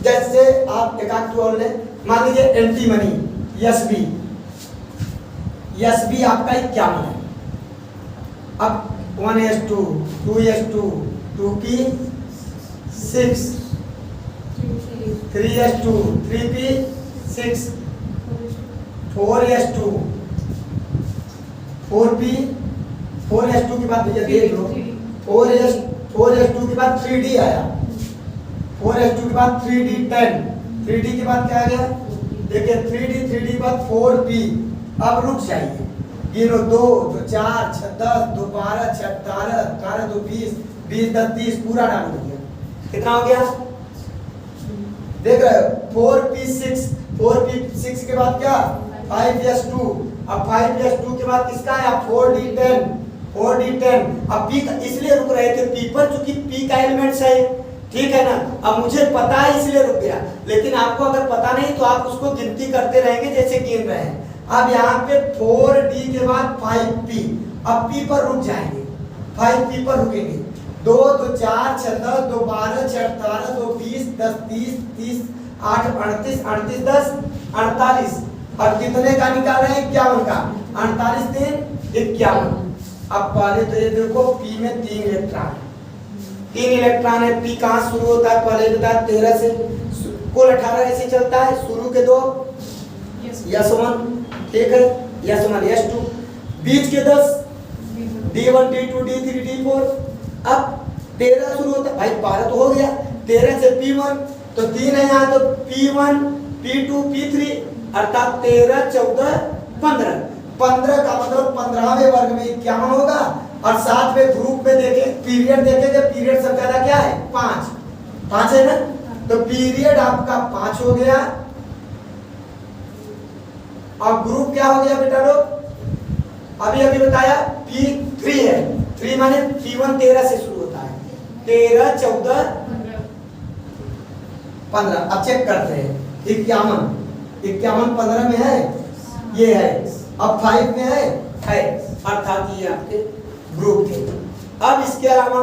जैसे आप एक और ले मान लीजिए एंटीमनी एसबी आपका 51 है, अब 1s2 2s2 2p6 3s2 3p6 4s2 4s2 के बाद भैया देख लो 4s2 के बाद 3d आया, 4s2 के बाद 3d10 3d के बाद क्या आ गया देखिए 3d के बाद 4p। अब रुक जाइए, गिनो 2 2 4 6 10 2 12 6 18 18 2 20 20 10 30 पूरा डाल दिया, कितना हो गया देख रहे हो 4p6 के बाद क्या 5s2, अब 5s2 के बाद किसका आया 4d10 अब p इसलिए रुक रहे थे p पर चूंकि p का एलिमेंट्स है, ठीक है ना। अब मुझे पता है इसलिए रुक गया, लेकिन आपको अगर पता नहीं तो आप उसको गिनती करते रहेंगे जैसे गिन रहे हैं। अब यहाँ पे 4d के बाद 5p, अब p पर रुक जाएंगे 5p पर रुकेंगे 2 2 4 6 10 2 12 6 18 2 20 10 30 30 8 38 38 10 48, और कितने का निकाल रहे हैं 51 का, 48 3 51। अब पहले तो ये देखो p में 3 इलेक्ट्रॉन है, p कहाँ शुरू होता है पहले बताया 13 से, कुल 18 ऐसे चलता है, शुरू के 2 s1 ठीक है s1 s2, बीच के 10 d1 d2 d3 d4। अब 13 शुरू होता है भाई 12 तो हो गया, 13 से p1 तो 3 है यहाँ, तो p1 p2 p3 अर्थात 13 14 15 15 का मतलब 15वें वर्ग में 51 होगा, और साथ में ग्रुप में देखे पीरियड देखेंगे, पीरियड सबसे ज्यादा क्या है 5 है ना, तो पीरियड आपका 5 हो गया, और ग्रुप क्या हो गया बेटा लोग, अभी बताया P3 है, 3 माने P1 13 से शुरू होता है 13 14 15। अब चेक करते हैं 51 15 में है, ये है, अब 5 में है अर्थात ये आपके ग्रुप थे। अब इसके अलावा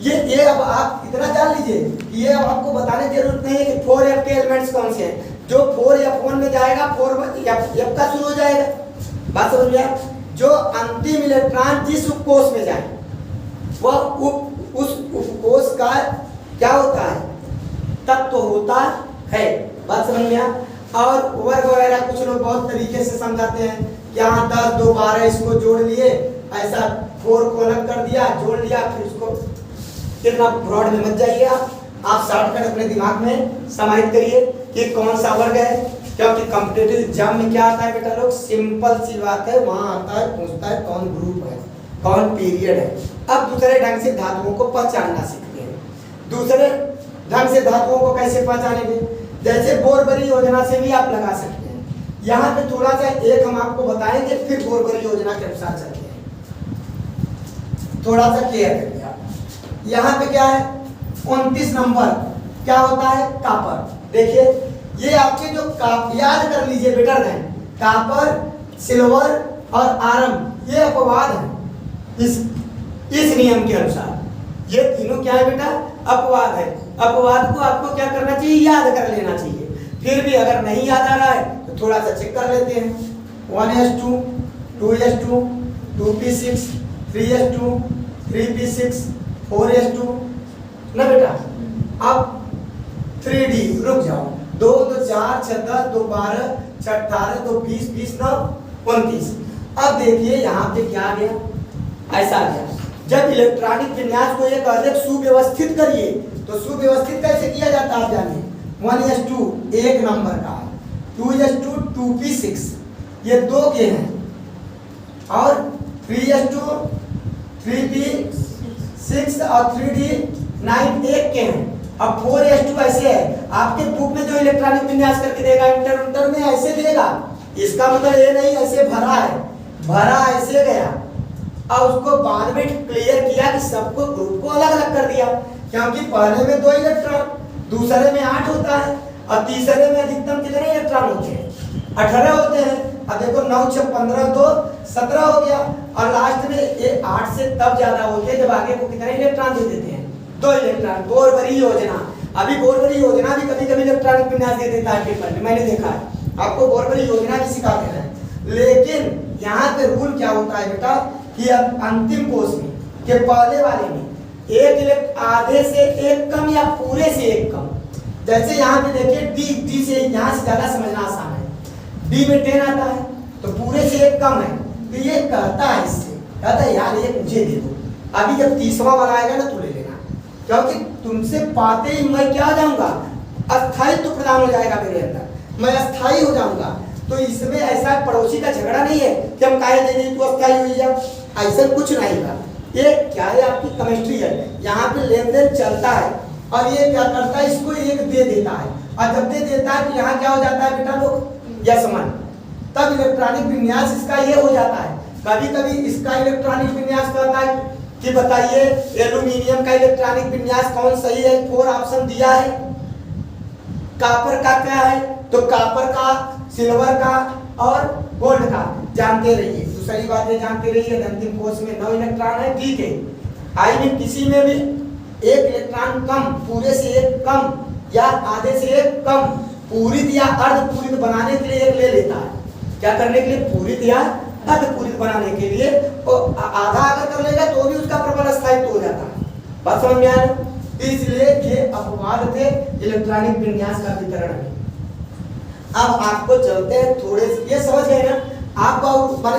ये अब आप इतना जान लीजिए, ये अब आपको बताने की जरूरत नहीं है कि 4f के एलिमेंट्स कौन से हैं, जो 4f1 में जाएगा 4f का शुरू हो जाएगा, बात समझ में। जो अंतिम इलेक्ट्रॉन जिस उपकोष में जाए वह उस उपकोष का क्या होता है तत्व होता है, बात समझ में। और वर्ग वगैरह कुछ लोग बहुत तरीके से समझाते हैं, यहाँ 10 2 12 इसको जोड़ लिए, ऐसा 4 को अलग कर दिया जोड़ लिया, फिर उसको कितना फ्रॉड में मत जाइए आप शॉर्टकट अपने दिमाग में समाहित करिए कि कौन सा वर्ग है, क्योंकि कॉम्पिटिटिव एग्जाम में क्या आता है बेटा लोग, सिंपल सी बात है, वहां आता है पूछता है कौन ग्रुप है कौन पीरियड है। अब दूसरे ढंग से धातुओं को पहचानना सीखते हैं, दूसरे ढंग से धातुओं को कैसे पहचानेंगे, जैसे बोरबरी योजना से भी आप लगा सकते हैं। यहाँ पे थोड़ा सा एक हम आपको बताएंगे, फिर बोरबरी योजना के अनुसार चलते हैं, थोड़ा सा क्लियर करिए आप। यहाँ पे क्या है 29 नंबर क्या होता है कापर, देखिए ये आपके जो याद कर लीजिए बेटा देन, कापर सिल्वर और आयरन ये अपवाद है इस नियम के अनुसार, ये तीनों क्या है बेटा अपवाद है। अपवाद को आपको क्या करना चाहिए याद कर लेना चाहिए, फिर भी अगर नहीं याद आ रहा है तो थोड़ा सा चेक कर लेते हैं 1s2 2s2 2p6 3s2 3p6 4s2 ना बेटा। अब 3d रुक जाओ 2 2 4 6 10 2 12 6 18 2 20 20 9 29। अब देखिए यहाँ पे क्या आ गया, ऐसा आ गया, जब इलेक्ट्रॉनिक विन्यास को एक अधिक सुव्यवस्थित करिए तो सुव्यवस्थित कैसे किया जाता है आप जानिए। 1s2 एक नंबर का है, 2s2 2p6 ये 2 के हैं, और 3s2 3p6 और 3d9 एक के हैं। अब 4s2 ऐसे है, आपके बुक में जो इलेक्ट्रॉनिक विन्यास करके देगा इंटर में ऐसे देगा, इसका मतलब ये नहीं ऐसे भरा है, भरा ऐसे गया। और उसको बाद में क्लियर किया कि सबको ग्रुप को अलग अलग कर दिया, क्योंकि पहले में 2 इलेक्ट्रॉन, दूसरे में 8 होता है और तीसरे में अधिकतम कितने इलेक्ट्रॉन होते हैं? 18 होते हैं। अब देखो 9 6 15 2 17 हो गया, और लास्ट में ये 8 से तब ज्यादा होते हैं जब आगे को कितने इलेक्ट्रॉन दे देते हैं? 2 इलेक्ट्रॉन। बोरबरी योजना, अभी बोरबरी योजना भी कभी कभी इलेक्ट्रॉनिक विन्यास दे देता है पेपर में, मैंने देखा है। आपको बोरबरी योजना भी सिखाते हैं, लेकिन यहाँ पे रूल क्या होता है बेटा कि अब अंतिम कोर्स में के पहले वाले में आधे से एक कम या पूरे से एक कम। जैसे यहाँ पे देखिए डी से यहाँ से ज्यादा समझना आसान है। डी में 10 आता है तो पूरे से एक कम है, तो ये कहता है इससे, कहता है यार ये मुझे दे दो। अभी जब 30वां वाला आएगा ना तो ले लेना, क्योंकि तुमसे पाते ही मैं क्या हो जाऊंगा, अस्थायित्व तो प्रदान हो जाएगा मेरे अंदर, मैं अस्थायी हो जाऊंगा। तो इसमें ऐसा पड़ोसी का झगड़ा नहीं है कि हम काहे दे दें तू अस्थायी हुई जा, ऐसा कुछ नहीं है। ये क्या है, आपकी केमिस्ट्री है, यहाँ पे लेन देन चलता है और ये क्या करता है, इसको एक दे देता है, और जब दे देता है तो यहाँ क्या हो जाता है बेटा लोग, यशमन, तब इलेक्ट्रॉनिक विन्यास इसका ये हो जाता है। कभी कभी इसका इलेक्ट्रॉनिक विन्यास कहता है कि बताइए एल्यूमिनियम का इलेक्ट्रॉनिक विन्यास कौन सही है, 4 ऑप्शन दिया है। कॉपर का क्या है, तो कॉपर का, सिल्वर का और गोल्ड का जानते रहिए। दूसरी बात ये जानते रहिए, अंतिम कोर्स में 9 इलेक्ट्रॉन है, ठीक है। आई में किसी में भी 1 इलेक्ट्रॉन कम, पूरे से 1 कम या आधे से 1 कम, पूरित या अर्धपूरित बनाने के लिए एक ले लेता है। क्या करने के लिए? पूरित या अर्धपूरित बनाने के लिए। और आधा अगर कर लेगा तो भी उसका प्रबल स्थायित्व हो जाता है। बात समझ में आया? इसलिए ये अपवाद थे इलेक्ट्रॉनिक विन्यास का वितरण में। अब आपको चलते हैं थोड़े से, ये समझ गए ना आपको,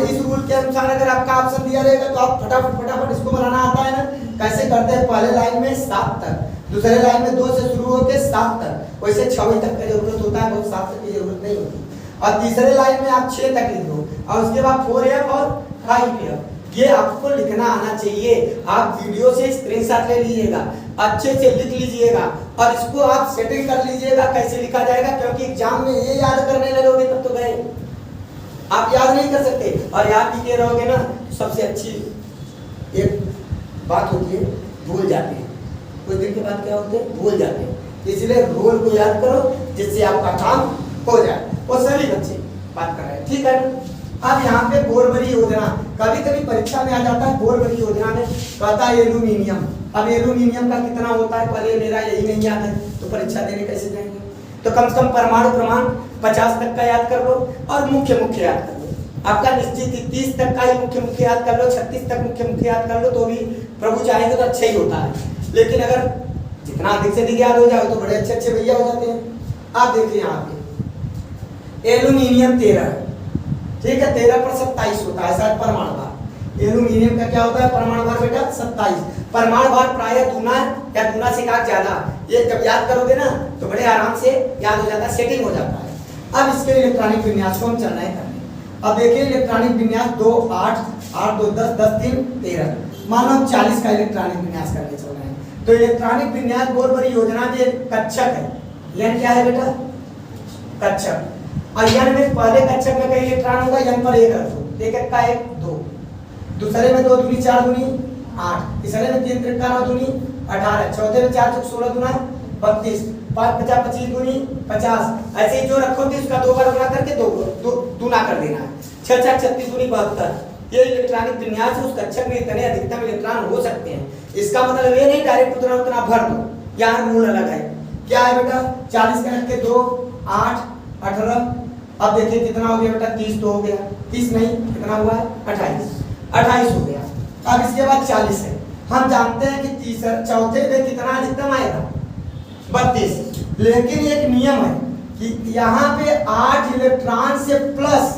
इस रूल के अनुसार अगर आपका ऑप्शन दिया रहेगा तो आप फटाफट इसको बनाना आता है ना। कैसे करते हैं? पहले लाइन में 7 तक, दूसरे लाइन में 2 से शुरू होकर 7 तक, वैसे 6 तक का जरूरत होता है, बहुत 7 तक की जरूरत नहीं होती। और तीसरे लाइन में आप 6 तक लिख दो, और उसके बाद 4F और 5F, ये आपको लिखना आना चाहिए। आप वीडियो से स्क्रीनशॉट ले लीजिएगा, अच्छे से लिख लीजिएगा और इसको आप सेटिंग कर लीजिएगा कैसे लिखा जाएगा, क्योंकि एग्जाम में ये याद करने लगोगे तब तो गए, आप याद नहीं कर सकते। और याद भी के रहोगे ना, सबसे अच्छी एक बात होती है, भूल जाते हैं। कुछ दिन के बाद क्या होते हैं? भूल जाते हैं। इसलिए रोल को याद करो जिससे आपका काम हो जाए। और सभी बच्चे बात कर रहे हैं, ठीक है। अब यहाँ पे बोरबरी योजना, कभी कभी परीक्षा में आ जाता है बोरबरी योजना में कहता है एल्यूमिनियम। अब एल्यूमिनियम का कितना होता है, पहले मेरा यही नहीं याद है तो परीक्षा देने कैसे जाएंगे? तो कम से कम परमाणु क्रमांक 50 तक का याद कर लो और मुख्य याद कर लो। आपका निश्चित ही 30 तक का ही मुख्य याद कर लो, 36 तक मुख्य याद कर लो तो भी प्रभु चाहेंगे तो अच्छा ही होता है। लेकिन अगर जितना अधिक से अधिक याद हो जाए तो बड़े अच्छे भैया हो जाते हैं। आप देखिए यहाँ पे एल्यूमिनियम 13, ठीक है, 13 पर 27 होता है शायद परमाणु भार। एल्यूमिनियम का क्या होता है परमाणु भार बेटा? 27। परमाणु भार प्रायः दूना या दूना से काट ज्यादा, ये जब याद करोगे ना तो बड़े आराम से याद हो जाता है, सेटिंग हो जाता है। अब इसके इलेक्ट्रॉनिक विन्यास को हम चलना है करने। अब देखिए इलेक्ट्रॉनिक विन्यास 2 8 8 2 10 10 3 13, मान लो 40 का इलेक्ट्रॉनिक विन्यास करने चल रहे हैं। तो इलेक्ट्रॉनिक विन्यास बोरबरी योजना में कक्षक है। यन क्या है बेटा? कक्षक। और यन में पहले कक्षक में कई इलेक्ट्रॉन होगा, यन पर 1 रखो, 1 का 1 2, दूसरे में 2 दूनी 4 दूनी 8, तीसरे में 3 त्रिका 9 दूनी 18, चौथे में 4 16 दूना 32, 5 50 25 दूनी 50। ऐसे ही जो रखोगे उसका 2 बार गुना करके 2 दूना कर देना है। 6 4 36 दूनी 72। ये इलेक्ट्रॉनिक विन्यास है, उस कक्षक में इतने अधिकतम इलेक्ट्रॉन हो सकते हैं। इसका मतलब ये नहीं डायरेक्ट उतना भर दो, यहाँ रूल अलग है। क्या है बेटा? 40 का रख के 2 8 18। अब देखिए कितना हो गया बेटा? 30 तो हो गया, 30 नहीं कितना हुआ है? 28 हो गया। अब इसके बाद 40 है। हम जानते हैं कि चौथे में कितना अधिकतम आएगा? 32। लेकिन एक नियम है कि यहाँ पे 8 इलेक्ट्रॉन से प्लस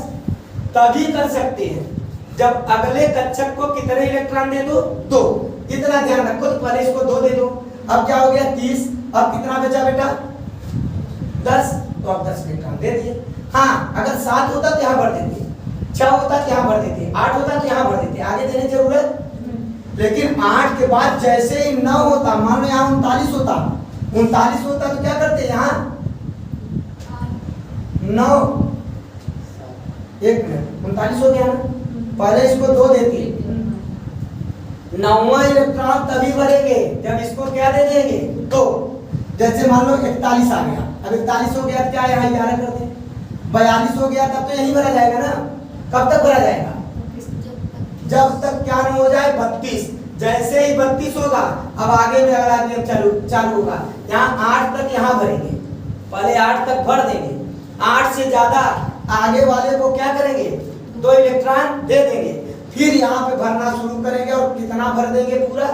तभी कर सकते हैं जब अगले कक्षक को कितने इलेक्ट्रॉन दे दो? 2। इतना ध्यान रखो। तो पहले इसको 2 दे दो। अब क्या हो गया? 30। अब कितना बचा बेटा? 10। तो अब 10 इलेक्ट्रॉन दे दिए। हाँ, अगर 7 होता तो यहाँ भर देते, 6 होता तो यहाँ भर देते, 8 होता तो यहाँ भर देते, आगे देने की जरूरत। लेकिन 8 के बाद जैसे ही 9 होता, मान लो यहाँ 39 होता, 39 होता तो क्या करते? यहाँ 9 1 मिनट 39 हो गया ना। पहले इसको 2 देती, 9वां इलेक्ट्रॉन तभी भरेंगे जब इसको क्या दे देंगे, तो जैसे मान लो 41 आ गया, अब 41 हो गया, क्या यहाँ 11 कर दें, 42 हो गया, तब तो यही भरा जाएगा ना। कब तक भरा जाएगा, जब तक क्या न हो जाए 32। जैसे ही 32 होगा, अब आगे में अगला नियम चालू होगा, यहाँ 8 तक यहाँ भरेंगे, पहले 8 तक भर देंगे, 8 से ज्यादा आगे वाले को क्या करेंगे, 2 इलेक्ट्रॉन दे देंगे, फिर यहाँ पे भरना शुरू करेंगे और कितना भर देंगे, पूरा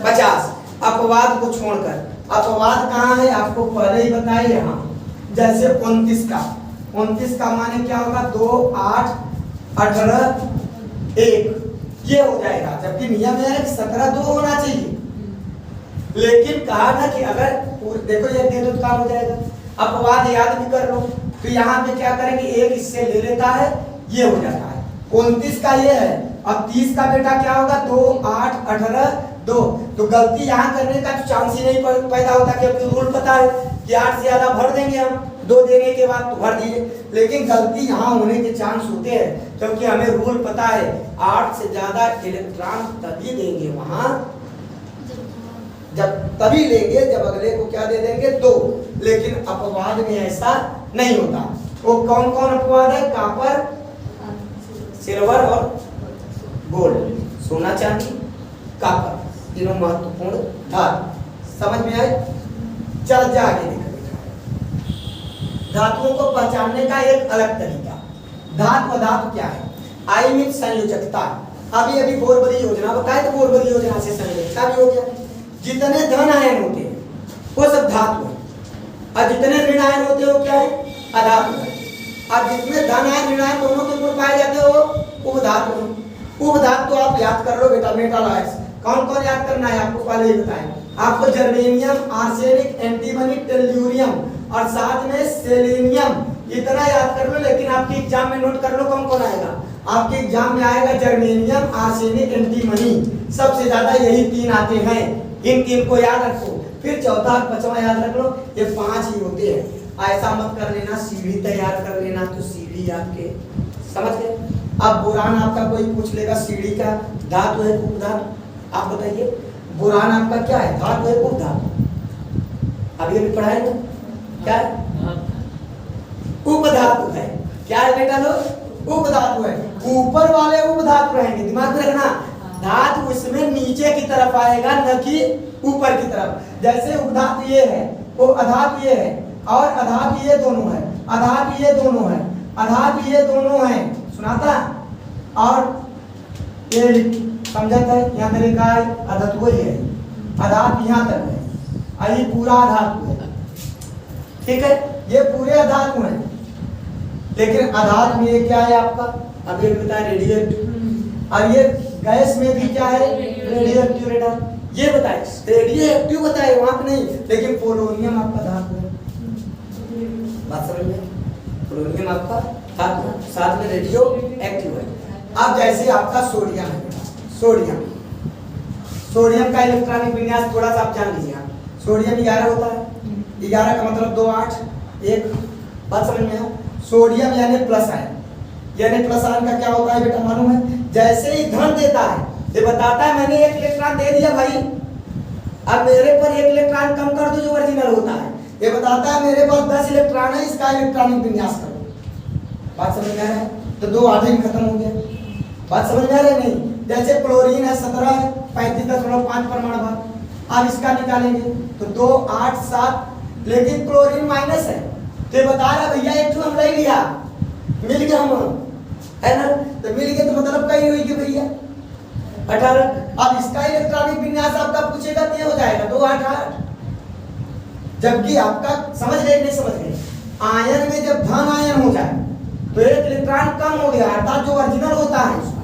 50, अपवाद को छोड़कर। अपवाद कहाँ है आपको पहले ही बताइए, यहाँ जैसे 29 का माने क्या होगा, 2 8 18 1 ये हो जाएगा, जबकि नियम है कि 17 2 होना चाहिए, लेकिन कहा ना कि अगर देखो ये दे दो तो काम हो जाएगा। अपवाद याद भी कर लो, तो यहाँ पे क्या करेंगे, एक इससे ले लेता है, ये हो जाता है 29 का ये है। अब 30 का बेटा क्या होगा, 2 8 18 2, तो गलती यहाँ करने का तो चांस ही नहीं पैदा होता, क्योंकि रूल पता है कि 8 से ज्यादा भर देंगे हम, 2 देने के बाद तो भर दिए, लेकिन गलती यहाँ होने के चांस होते हैं, क्योंकि हमें रूल पता है 8 से ज्यादा इलेक्ट्रॉन तभी देंगे वहां, जब तभी लेंगे जब अगले को क्या दे देंगे, 2। लेकिन अपवाद में ऐसा नहीं होता। वो कौन कौन अपवाद है, कॉपर, सिल्वर और गोल्ड, सोना चांदी कॉपर, तीनों महत्वपूर्ण धातु। समझ में आए, चल जा आगे देखो। धातुओं को पहचानने का एक अलग तरीका, धातु धातु क्या है, आई मीन संयोजकता। अभी अभी बोरबरी योजना बताए, तो बोरबरी योजना से संयोजकता भी हो गया। जितने धन आयन होते हैं वो सब धातु है, और जितने ऋण आयन होते हैं वो क्या है, अधातु है। और जितने धन आयन ऋण आयन दोनों के गुण पाए जाते हैं वो उपधातु है। उपधातु तो आप याद कर लो बेटा, मेटालॉइड्स कौन कौन याद करना है आपको, पहले ही बताएं आपको, जर्मेनियम, आर्सेनिक, एंटीमनी, टेल्यूरियम और साथ में सेलेनियम, इतना याद कर लो। लेकिन आपके एग्जाम में नोट कर लो कौन कौन आएगा, आपके एग्जाम में आएगा जर्मेनियम, आर्सेनिक, एंटीमनी, सबसे ज्यादा यही 3 आते हैं, इन 3 को याद रखो। फिर चौथा और 5वां याद रख लो, ये 5 ही होते हैं। ऐसा मत कर लेना सीढ़ी तैयार कर लेना, तो सीढ़ी आपके समझ गए। अब बोरान आपका कोई पूछ लेगा, सीढ़ी का धातु है उपधातु, आप बताइए बोरान आपका क्या है, धातु है उपधातु, अभी अभी पढ़ाए ना, क्या है उपधातु है, क्या है बेटा लोग, उपधातु है। ऊपर वाले उपधातु रहेंगे, दिमाग में रखना, धातु उसमें नीचे की तरफ आएगा, न कि ऊपर की तरफ। जैसे उपधातु ये है, वो अधातु ये है, और अधातु ये दोनों है, अधातु ये दोनों है, अधातु ये दोनों है, सुनाता। और ये समझता है, यहाँ तक लिखा है अधातु वही है, अधातु यहाँ तक है, ये पूरा अधातु है, ठीक है, ये पूरे अधातु हैं। लेकिन अधातु में ये क्या है आपका, अभी बताया रेडियो एक्टिव, और ये गैस में भी क्या है, रेडियो एक्टिव रेडन, ये बताए रेडियो एक्टिव बताए वहां पे नहीं, लेकिन पोलोनियम आपका धातु है, बात समझ में, पोलोनियम आपका धातु है, साथ में रेडियो एक्टिव है। अब जैसे आपका सोडियम है, सोडियम, सोडियम का इलेक्ट्रॉनिक विन्यास थोड़ा सा आप जान लीजिए। सोडियम 11 होता है, 11 का मतलब 2 8 1, बात समझ में है। सोडियम यानी प्लस आयन, यानी प्लस आयन का क्या होता है बेटा मालूम है, जैसे ही धन देता है ये बताता है मैंने 1 इलेक्ट्रॉन दे दिया भाई, अब मेरे पर 1 इलेक्ट्रॉन कम कर दो जो ओरिजिनल होता है, ये बताता है मेरे पास 10 इलेक्ट्रॉन है, इसका इलेक्ट्रॉनिक विन्यास करो। बात समझ में आ रहा है, तो 2 8 ही खत्म हो गया, बात समझ में आ रहा है नहीं। जैसे क्लोरीन है 17 है, 35.5 परमाणु भार, अब इसका निकालेंगे तो 2 8 7, लेकिन क्लोरीन माइनस है, तो बता रहा भैया एक तो हम ले लिया, मिल गया हम, है ना, तो मिल गया तो मतलब कहीं हुई कि भैया 18। अब इसका इलेक्ट्रॉनिक विन्यास आपका पूछेगा तो ये हो जाएगा 2 8 8, जबकि आपका समझ गए नहीं समझ गए, आयन में जब धन आयन हो जाए तो 1 इलेक्ट्रॉन कम हो गया, अर्थात जो ओरिजिनल होता है उसका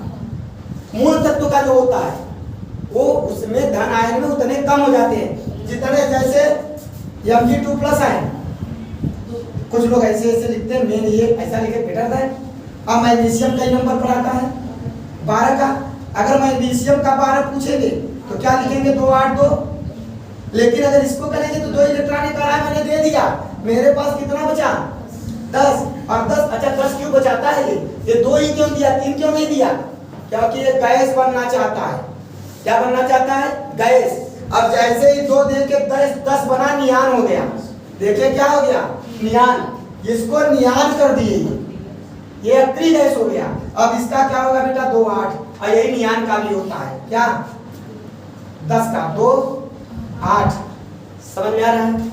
मूल तत्व का जो होता है वो उसमें धन आयन में उतने कम हो जाते हैं जितने, जैसे Mg2+ आयन, कुछ लोग ऐसे ऐसे लिखते हैं, मेन ये ऐसा लिखे बेटर है। अब मैग्नीशियम कई नंबर पर आता है, 12 का, अगर मैग्नीशियम का 12 पूछेंगे तो क्या लिखेंगे 2 8 2, लेकिन अगर इसको करेंगे तो 2 इलेक्ट्रॉन निकाला मैंने दे दिया, मेरे पास कितना बचा 10, और 10, अच्छा 10 क्यों बचाता है, ये 2 ही क्यों दिया, 3 क्यों नहीं दिया, क्योंकि ये गैस बनना चाहता है, क्या बनना चाहता है? गैस। अब जैसे ही 2 दे के 10 बना, नियान हो गया। देखिए क्या हो गया? नियान। इसको नियान कर दिए, ये अक्री गैस हो गया। अब इसका क्या होगा बेटा? 2 8। और यही नियान का भी होता है क्या? 10 का 2 8। समझ में आ रहा है?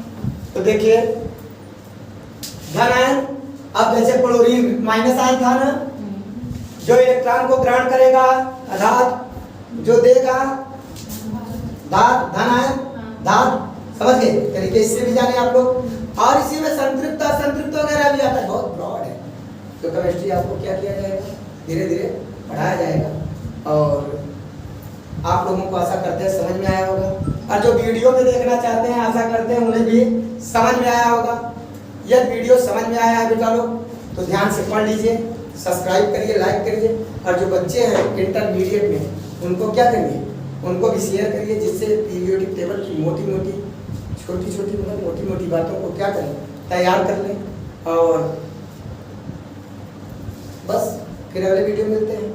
तो देखिए धन आयन, अब जैसे क्लोरीन माइनस आयन था ना, जो इलेक्ट्रॉन को ग्रहण करेगा धात, जो देगा धात, धन आयन धात। समझ गए तरीके? इससे भी जाने आप लोग। और इसी में संतृप्त असंतृप्त वगैरह भी आता है, बहुत ब्रॉड है। तो केमिस्ट्री आपको क्या किया जाएगा? धीरे धीरे पढ़ाया जाएगा। और आप लोगों को आशा करते हैं समझ में आया होगा, और जो वीडियो में देखना चाहते हैं आशा करते हैं उन्हें भी समझ में आया होगा। यदि वीडियो समझ में आया है बेटा लोग तो ध्यान से पढ़ लीजिए, सब्सक्राइब करिए, लाइक करिए। और जो बच्चे हैं इंटरमीडिएट में उनको क्या करिए? उनको भी शेयर करिए, जिससे पीरियोडिक टेबल की मोटी मोटी बातों को क्या करें? तैयार कर लें। और बस फिर अगले वीडियो में मिलते हैं।